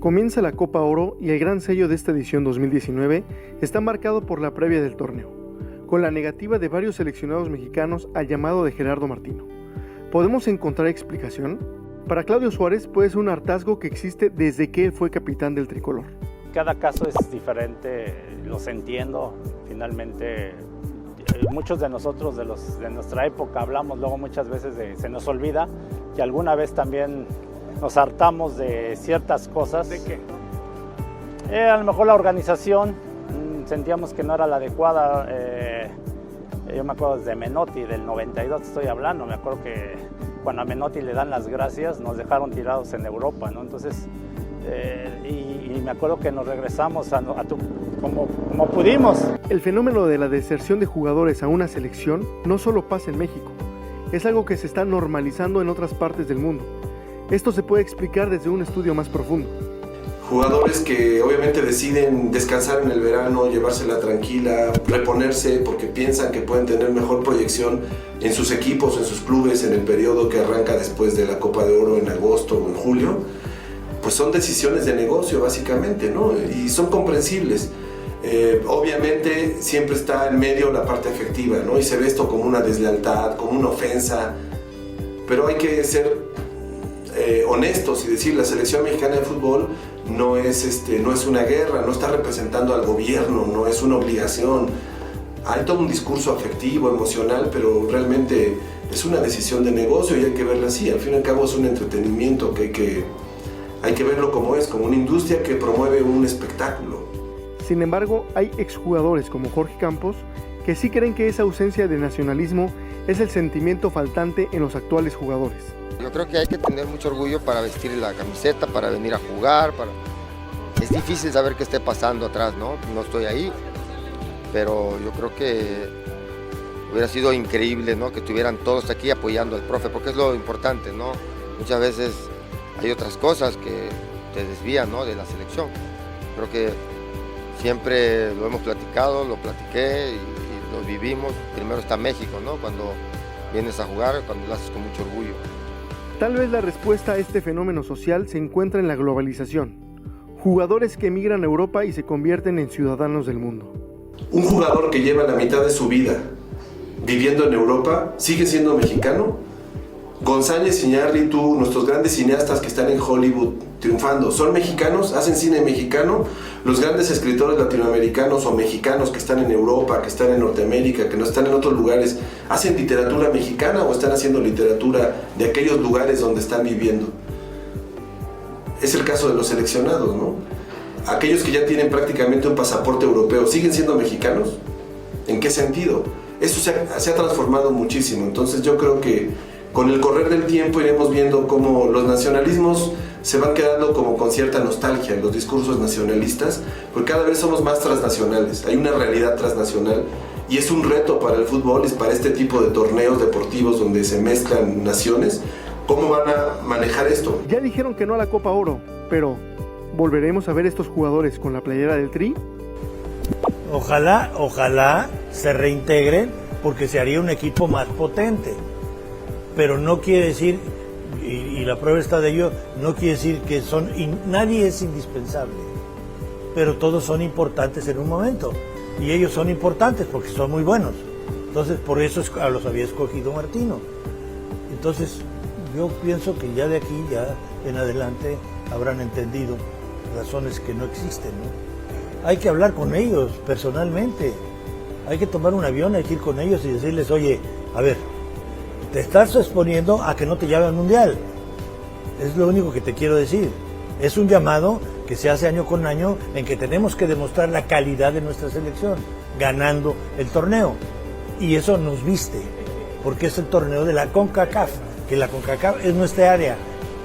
Comienza la Copa Oro y el gran sello de esta edición 2019 está marcado por la previa del torneo, con la negativa de varios seleccionados mexicanos al llamado de Gerardo Martino. ¿Podemos encontrar explicación? Para Claudio Suárez puede ser un hartazgo que existe desde que él fue capitán del tricolor. Cada caso es diferente, los entiendo. Finalmente, muchos de nosotros de nuestra época hablamos luego muchas veces se nos olvida que alguna vez también nos hartamos de ciertas cosas. ¿De qué? A lo mejor la organización sentíamos que no era la adecuada. Yo me acuerdo desde Menotti, del 92 estoy hablando, me acuerdo que cuando a Menotti le dan las gracias nos dejaron tirados en Europa, ¿no? Entonces, y me acuerdo que nos regresamos como pudimos. El fenómeno de la deserción de jugadores a una selección no solo pasa en México, es algo que se está normalizando en otras partes del mundo. Esto se puede explicar desde un estudio más profundo. Jugadores que obviamente deciden descansar en el verano, llevársela tranquila, reponerse porque piensan que pueden tener mejor proyección en sus equipos, en sus clubes, en el periodo que arranca después de la Copa de Oro en agosto o en julio. Pues son decisiones de negocio básicamente, ¿no? Y son comprensibles. Obviamente siempre está en medio la parte afectiva, ¿no? Y se ve esto como una deslealtad, como una ofensa, pero hay que ser honestos y decir, la selección mexicana de fútbol no es una guerra, no está representando al gobierno, no es una obligación. Hay todo un discurso afectivo, emocional, pero realmente es una decisión de negocio y hay que verla así. Al fin y al cabo es un entretenimiento que hay que verlo como es, como una industria que promueve un espectáculo. Sin embargo, hay exjugadores como Jorge Campos que sí creen que esa ausencia de nacionalismo es el sentimiento faltante en los actuales jugadores. Yo creo que hay que tener mucho orgullo para vestir la camiseta, para venir a jugar. Es difícil saber qué esté pasando atrás, ¿no? No estoy ahí, pero yo creo que hubiera sido increíble, ¿no? Que estuvieran todos aquí apoyando al profe, porque es lo importante, ¿no? Muchas veces hay otras cosas que te desvían, ¿no? De la selección. Creo que siempre lo hemos platicado, lo platiqué y lo vivimos. Primero está México, ¿no? Cuando vienes a jugar, cuando lo haces con mucho orgullo. Tal vez la respuesta a este fenómeno social se encuentra en la globalización. Jugadores que emigran a Europa y se convierten en ciudadanos del mundo. Un jugador que lleva la mitad de su vida viviendo en Europa, ¿sigue siendo mexicano? González, Iñárritu, nuestros grandes cineastas que están en Hollywood triunfando, ¿son mexicanos? ¿Hacen cine mexicano? Los grandes escritores latinoamericanos o mexicanos que están en Europa, que están en Norteamérica, que no están en otros lugares, ¿hacen literatura mexicana o están haciendo literatura de aquellos lugares donde están viviendo? Es el caso de los seleccionados, ¿no? Aquellos que ya tienen prácticamente un pasaporte europeo, ¿siguen siendo mexicanos? ¿En qué sentido? Eso se ha transformado muchísimo, entonces yo creo que con el correr del tiempo iremos viendo cómo los nacionalismos se van quedando como con cierta nostalgia, los discursos nacionalistas, porque cada vez somos más transnacionales, hay una realidad transnacional y es un reto para el fútbol, es para este tipo de torneos deportivos donde se mezclan naciones. ¿Cómo van a manejar esto? Ya dijeron que no a la Copa Oro, pero ¿volveremos a ver estos jugadores con la playera del Tri? Ojalá se reintegren porque se haría un equipo más potente. Pero no quiere decir, y la prueba está de ello, no quiere decir que nadie es indispensable, pero todos son importantes en un momento, y ellos son importantes porque son muy buenos. Entonces, por eso los había escogido Martino. Entonces, yo pienso que ya de aquí, ya en adelante, habrán entendido razones que no existen, ¿no? Hay que hablar con ellos personalmente, hay que tomar un avión, hay que ir con ellos y decirles, oye, a ver, te estás exponiendo a que no te llamen al Mundial. Es lo único que te quiero decir. Es un llamado que se hace año con año en que tenemos que demostrar la calidad de nuestra selección, ganando el torneo. Y eso nos viste, porque es el torneo de la CONCACAF, que la CONCACAF es nuestra área.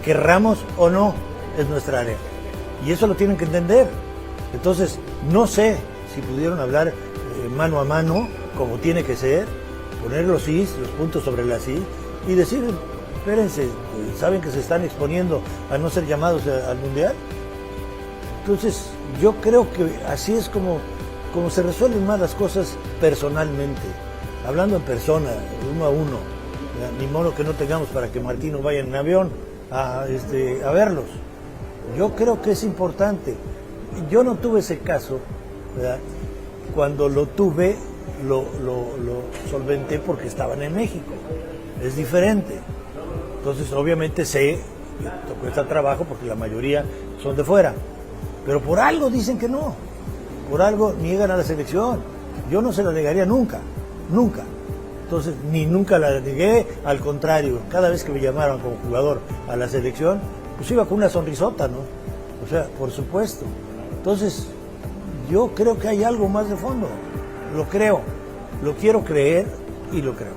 Querramos o no, es nuestra área. Y eso lo tienen que entender. Entonces, no sé si pudieron hablar mano a mano, como tiene que ser, poner los is, los puntos sobre las i, y decir, espérense, ¿saben que se están exponiendo a no ser llamados al Mundial? Entonces, yo creo que así es como se resuelven más las cosas personalmente, hablando en persona, uno a uno. Ni modo que no tengamos para que Martino vaya en avión a verlos. Yo creo que es importante. Yo no tuve ese caso, ¿verdad? Cuando lo tuve, lo solventé porque estaban en México. Es diferente. Entonces, obviamente sé que cuesta trabajo porque la mayoría son de fuera. Pero por algo dicen que no. Por algo niegan a la selección. Yo no se la negaría nunca, nunca. Entonces, ni nunca la negué, al contrario, cada vez que me llamaban como jugador a la selección, pues iba con una sonrisota, ¿no? O sea, por supuesto. Entonces, yo creo que hay algo más de fondo. Lo creo, lo quiero creer y lo creo.